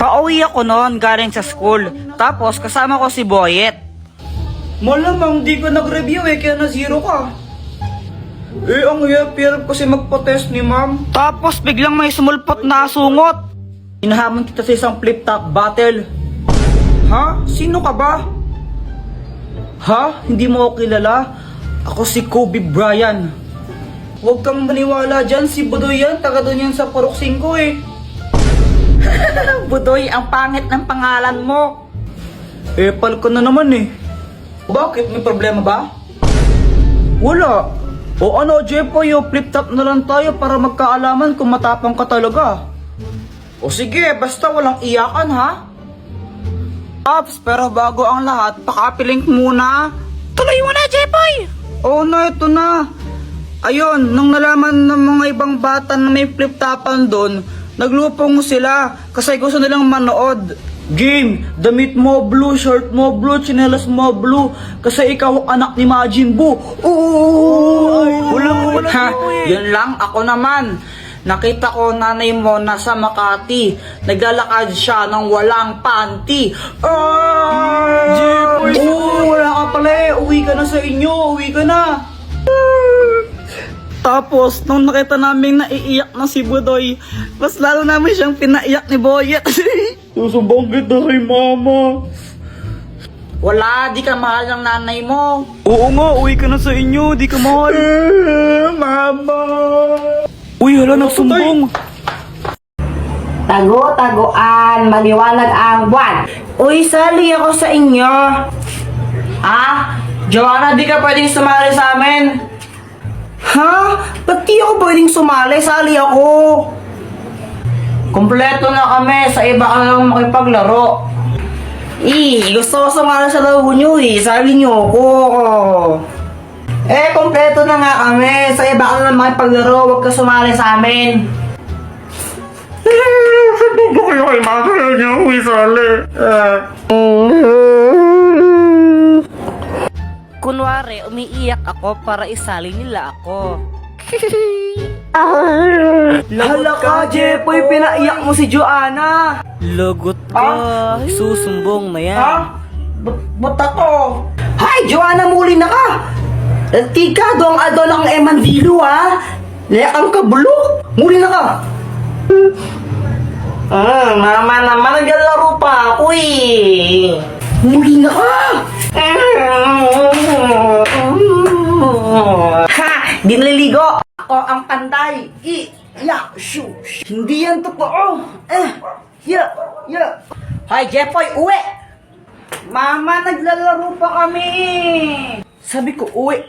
Pauwi ako noon galing sa school. Tapos kasama ko si Boyet. Malamang di ko nag-review kaya na zero ka. Ang hirap kasi magpa-test ni ma'am. Tapos biglang may sumulpot na sungot. Inahamon kita sa isang flip-top battle. Ha? Sino ka ba? Ha? Hindi mo ako kilala? Ako si Kobe Bryant. Huwag kang maniwala dyan, si Budoy yan. Taga doon yan sa Purok 5 Budoy, ang pangit ng pangalan mo. Pal ko na naman Bakit? May problema ba? Wala. O ano, Jepoy, flip-top na lang tayo para magkaalaman kung matapang ka talaga. O sige, basta walang iyakan ha. Ops, pero bago ang lahat, pakapilink muna. Tuloy mo na, Jepoy! Oo na, ito na. Ayun, nung nalaman ng mga ibang bata na may flip-topan doon, naglupong sila kasi gusto nilang manood. Game, damit mo blue, shirt mo blue, tsinelas mo blue, kasi ikaw anak ni Majin Buu. Wala yun lang, ako naman. Nakita ko nanay mo nasa Makati. Naglalakad siya ng walang panty. Wala ka pala Uwi ka na sa inyo. Uwi ka na. Tapos, nung nakita namin naiiyak na si Budoy, mas lalo namin siyang pinaiyak ni Boyet. Susubong kita kay mama. Wala, di ka mahal ng nanay mo. Oo nga, uwi ka na sa inyo. Di ka mahal. Mama. Uy, hala, nagsumbong. Tago-taguan, maliwanag ang buwan. Uy, sali ako sa inyo. Joanna, di ka pwedeng sumali sa amin. Ha? Ba't di ako pwedeng sumali? Sali ako. Kompleto na kami. Sa iba ka lang makipaglaro. Gusto ko sumali sa laro nyo Sali nyo ako. Kompleto na nga kami. Sa iba ka lang makipaglaro. Huwag ka sumali sa amin. Sabi ko kayo kay mama niyo sali. Kunwari, umiiyak ako para isali nila ako. Hala ka, Jepoy, pinaiyak mo si Joanna. Lagot ka, susumbong na yan. Ba't ako? Hay, Joanna, muli na ka. Tika, doang adol ang Emandilo, Layak ang kabulok. Muli na ka. Mama naman, naglalaro pa ako Muli na ka. Di naliligo. Ako ang panday. Hindi yan totoo. Hoy, Jepoy, uwi. Mama, naglalaro pa kami. Sabi ko, uwi.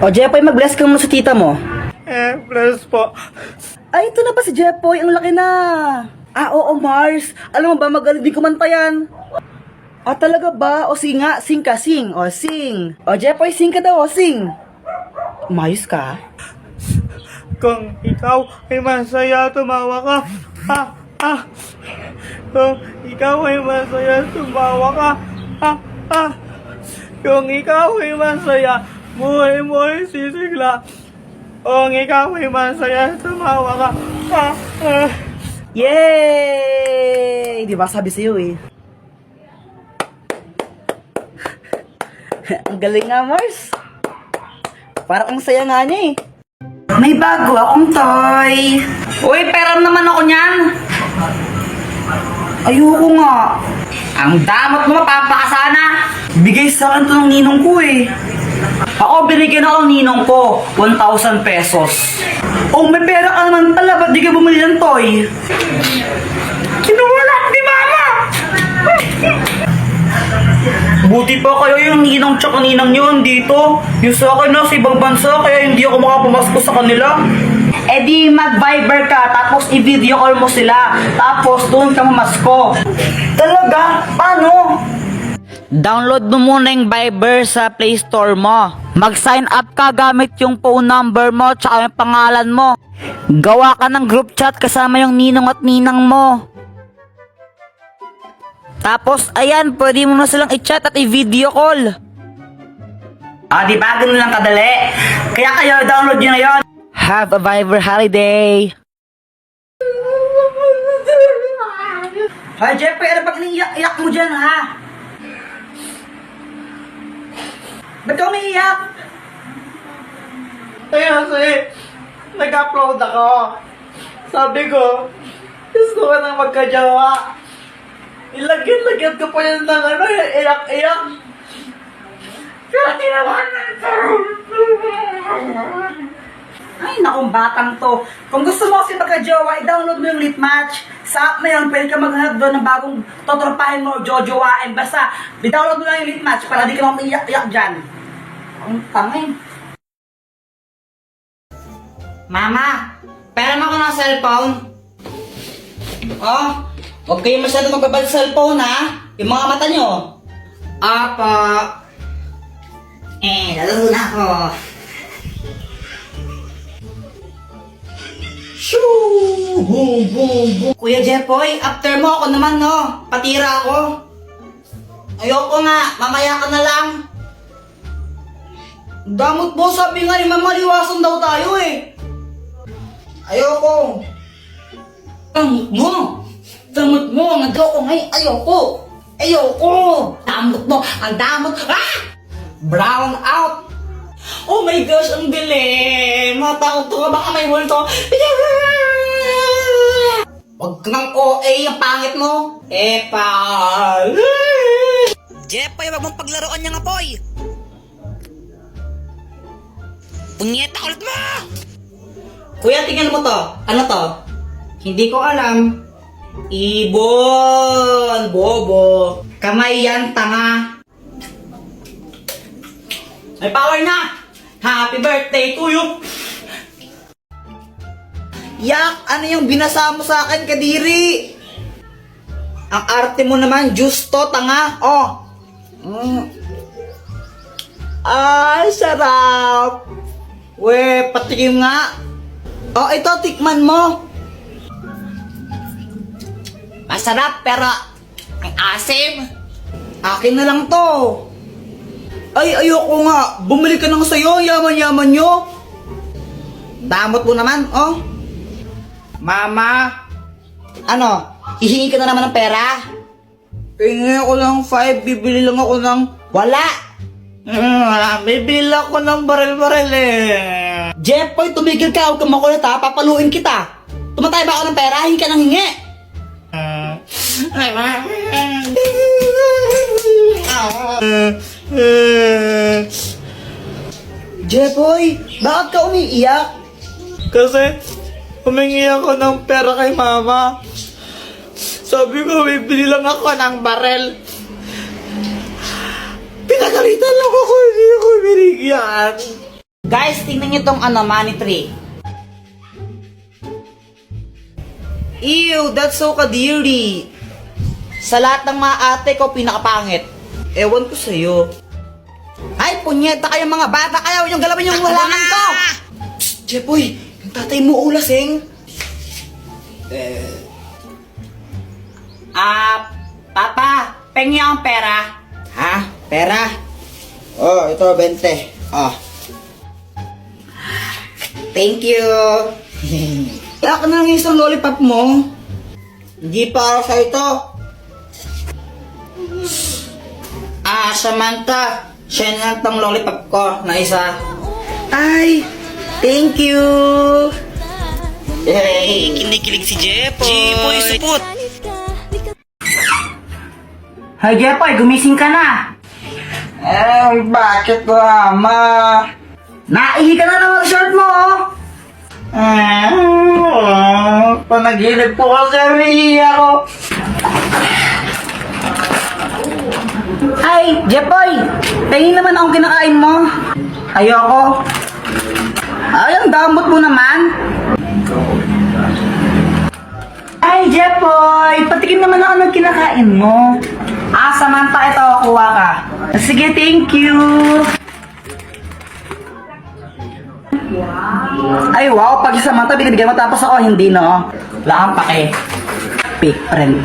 O, Jepoy, mag-bless ka mo sa tita mo. Bless po. Ay, ito na pa si Jepoy. Ang laki na. Oo, Mars. Alam mo ba, magaling din kumanta yan. Talaga ba? O sing nga, sing ka, sing. O, sing. O, Jepoy, sing ka daw, o, sing. Umayos ka? Kung ikaw ay masaya, tumawa ka. Kung ikaw ay masaya, tumawa ka. Kung ikaw ay masaya, buhay mo ay sisigla. Kung ikaw ay masaya, tumawa ka. Yay! Di ba sabi sa'yo Ang galing nga, Mars. Parang ang saya nga niya May bago akong toy. Uy, pera naman ako niyan. Ayoko nga. Ang damot mo, mapapakasana. Bigay sa akin to ng ninong ko Ako, binigyan ako ng ninong ko. 1,000 pesos. May pera ka naman pala. Ba't di ka bumili ng toy? Kinuwala ni mama. Buti pa kayo yung ninong tsaka ninang yun dito. Yung sa akin na sa ibang bansa, kaya hindi ako makapumasko sa kanila. Di mag-Viber ka, tapos i-video call mo sila. Tapos doon ka mamasko. Talaga? Paano? Download mo muna yung Viber sa Play Store mo. Mag-sign up ka gamit yung phone number mo tsaka yung pangalan mo. Gawa ka ng group chat kasama yung ninong at ninang mo. Tapos, ayan, pwede mo na silang i-chat at i-video call. Di ba? Ganun lang kadali. Kaya kayo, download nyo na yun. Have a Viber holiday. Hoy, Jeffrey, ano bang iniiyak mo dyan, ha? Ba't ka umiiyak? Kasi, nag-upload ako. Sabi ko, gusto ko nang magkajawa. Ilagyan ko pa yun ng iyak-iyak. Pero di naman Ay, nakong batang to. Kung gusto mo kasi magka-jowa, i-download mo yung Litmatch. Sa app na yun, pwede ka maghanap doon ng bagong totropahin mo o jojowain. Basta, i-download mo lang yung Litmatch para di ka maiyak-iyak dyan. Ang tangin. Mama, pera mo ko ng cellphone. Oh, huwag kayo masyado magbabal sa cellphone, ha? Yung mga mata nyo. Apa. Lalaro na ako. Shoo! Boom, boom, boom. Kuya Jeffoy, after mo ako naman, no? Patira ako. Ayoko nga, mamaya ka na lang. Damot mo, sabi nga ni Mama, liwasan daw tayo eh. Ayoko. Damot mo. Damot mo, ang ayoko ngayon. Ayoko. Ayoko. Damot mo, ang damot. Ah! Brown out. Oh my gosh, ang dilim. Matakot ka, baka may multo. Huwag kang OA, ang pangit mo. Epa. Jeffoy, wag mong paglaruan niya nga, Poy. Punyeta ulit mo! Kuya, tingnan mo to. Ano to? Hindi ko alam. Ibon! Bobo! Kamay yan, tanga! May power na! Happy birthday to you! Yak! Ano yung binasa mo sa akin, Kadiri? Ang arte mo naman, juice to, tanga! Oh! Ay, sarap! We, patikim nga. Oh, ito, tikman mo. Masarap, pero ang asim. Akin na lang to. Ay, ayoko nga. Bumili ka nang sayo, yaman-yaman nyo. Damot mo naman, oh. Mama. Ano, hihingi ka na naman ng pera? Hingi ako ng 5, bibili lang ako ng... Wala. Bibili ako ng baril-baril eh. Jeffoy, tumigil ka. Huwag kang makulit ha. Papaluin kita. Tumatay ba ako ng pera? Hingi ka ng hingi. Jeffoy, bakit ka umiiyak? Kasi, humingi ako ng pera kay Mama. Sabi ko, bibili lang ako ng barel. Pinagalitan lang ako, hindi ako binigyan. Guys, tingnan nyo tong money tree. Ew, that's so kadiri. Sa lahat ng mga ate ko, pinakapangit. Ewan ko sa'yo. Ay, punyeta kayo mga bata. Ayaw yung galawin yung halaman ko. Psst, Jeffoy, yung tatay mo ulasing. Papa, pengi ang pera. Ha? Pera? Oh, ito, 20. Oh. Thank you. Kaya ka na ng isang lollipop mo. Hindi para sa ito. Samantha. Siya na tong lollipop ko na isa. Ay, thank you. Hey, kinikilig si Jeffoy. Jeffoy, supot. Hoy, Jeffoy, gumising ka na. Bakit Mama? Naihi ka na ng shirt mo, oh. Panaginip po kasi ako. Ay, Jeffoy, tingin naman akong kinakain mo. Ayoko. Ay, ang damot mo naman. Ay, Jeffoy, patikim naman ako ng kinakain mo. Samantha, ito, kuha ka. Sige, thank you. Ay, wow, pag si Samantha, binibigyan mo tapos ako, hindi, no? Wala kang pake. Fake friend.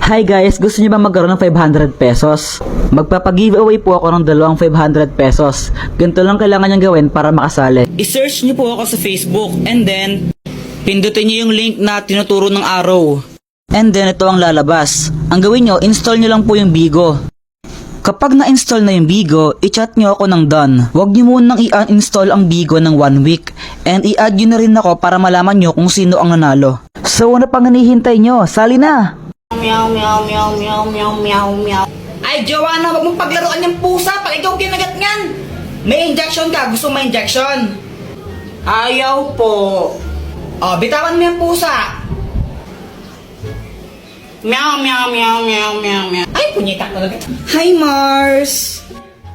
Hi guys, gusto niyo ba magkaroon ng 500 pesos? Magpapag-giveaway po ako ng dalawang 500 pesos. Ganito lang kailangan niyang gawin para makasali. I-search niyo po ako sa Facebook and then pindutin niyo yung link na tinuturo ng arrow. And then ito ang lalabas. Ang gawin nyo, install nyo lang po yung Bigo. Kapag na-install na yung Bigo, i-chat nyo ako ng done. Huwag nyo munang i-uninstall ang Bigo ng 1 week. And i-add nyo na rin ako para malaman nyo kung sino ang nanalo. So ano pang hinihintay nyo? Sali na! Meow, meow, meow, meow, meow, meow, meow. Ay, Joanna, huwag mong paglaruan yung pusa pag ikaw kinagat niyan. May injection ka. Gusto mo may injection? Ayaw po. Oh, bitawan mo yung pusa. Meow, meow, meow, meow, meow, meow. Ay, punyita talaga. Hi, Mars.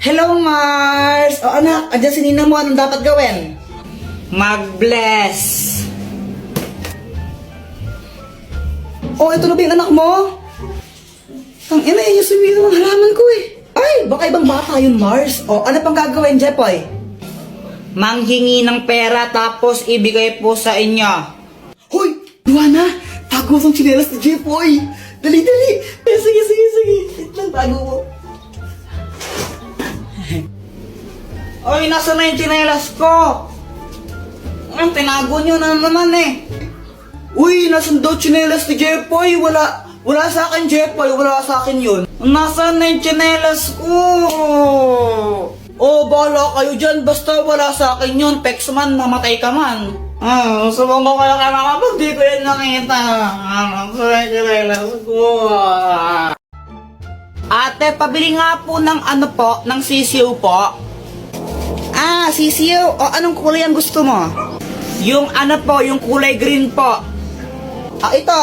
Hello, Mars. O anak, andyan si Nina mo. Anong dapat gawin? Mag-bless. Oh, ito na ba yung anak mo? Ang ina, yun yung sabihin ng halaman ko eh. Ay, baka ibang bata yun, Mars. O, ano pang gagawin, Jepoy? Manghingi ng pera tapos ibigay po sa inyo. Hoy, Luana, tago ang tsinelas ni Jepoy. Dali, dali. Eh, sige, sige, sige. Wait lang, tago mo. Oy, nasa na yung tsinelas ko? Ang tinago nyo na naman eh. Uy, nasan daw tsinelas ni Jepoy? Wala sa akin, Jepoy. Wala sa akin yun. Nasaan na yung tsinelas ko? Oh, bahala kayo dyan. Basta wala sa akin yun. Pex man, mamatay ka man. Subong ko kaya ka kapag di ko yan nakita. Nasaan yung tsinelas ko? Ate, pabili nga po ng ano po, ng sisiw po. Ah, sisiw. O, anong kulay ang gusto mo? Yung ano po, yung kulay green po. Ah, ito.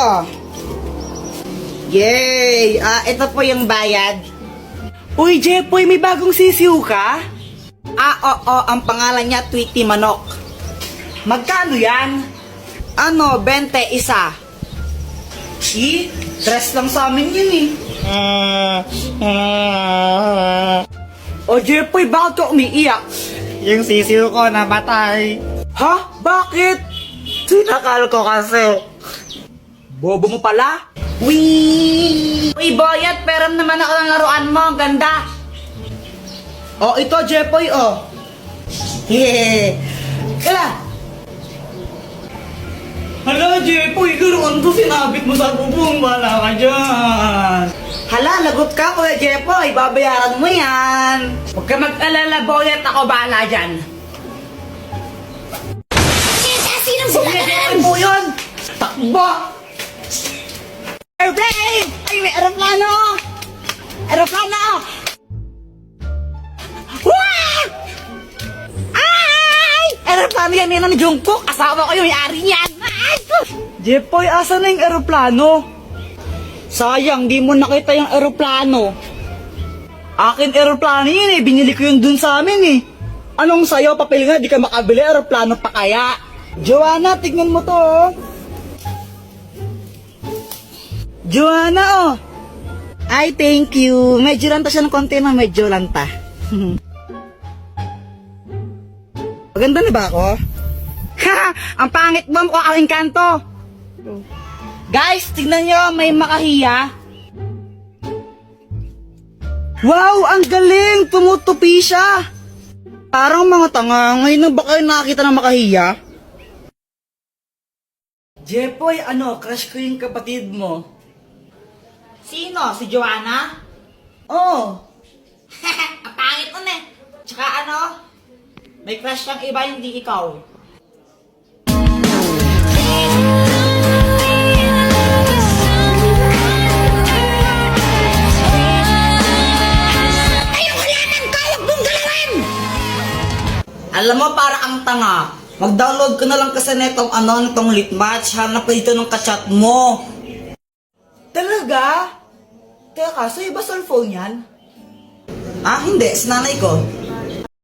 Yay! Ito po yung bayad. Uy, Jepoy, may bagong sisiw ka? Oo, ang pangalan niya Tweety Manok. Magkano yan? Ano, 20 isa. Dress lang sa amin yun eh. O Jepoy, bakit ka umiiyak? Yung sisiw ko namatay. Ha? Bakit? Sinakal ko kasi. Bobo mo pala? Uy, Boyat, peram naman ako ng laruan mo. Ang ganda. Oh, ito, Jepoy, oh. Yeah. Kala. Hala, Jepoy, laruan to. Sinabit mo sa bubong. Wala ka dyan. Hala, lagot ka, Kuya Jepoy. Babayaran mo yan. Huwag ka mag-alala, Boyat. Ako bahala dyan. Sinong Kuya Jepoy po yun. Takbo. Airplane! Ay, may aeroplano! Aeroplano! Wah! Ay! Aeroplano yan ni Jungkook. Asawa ko yung may-ari niyan. Ay! Jepoy, asa na yung aeroplano? Sayang, di mo nakita yung aeroplano. Akin aeroplano yun eh. Binili ko yun dun sa amin eh. Anong sayo? Papel nga, di ka makabili. Aeroplano pa kaya? Joanna, tignan mo to oh. Joanna, oh! Ay, thank you. Medyo lanta siya ng konti na medyo lanta. Maganda na ba ako? Ha! Ang pangit mo mukha kang engkanto. Guys, tignan nyo, may makahiya. Wow, ang galing! Tumutupi siya. Parang mga tanga. Ngayon na ba kayo nakakita ng makahiya? Jepoy, ano, crush ko yung kapatid mo. Sino? Si Joanna? Oo. Ang pangit nun eh. Tsaka ano, may crush kang iba, hindi ikaw. Ayong halaman ko! Huwag mong galawin! Alam mo, para kang tanga. Mag-download ka na lang kasi netong nitong Litmatch. Hanap ka dito ng kachat mo. Talaga? Teka, sa'yo ba cellphone yan? Ah, hindi. Sa nanay ko.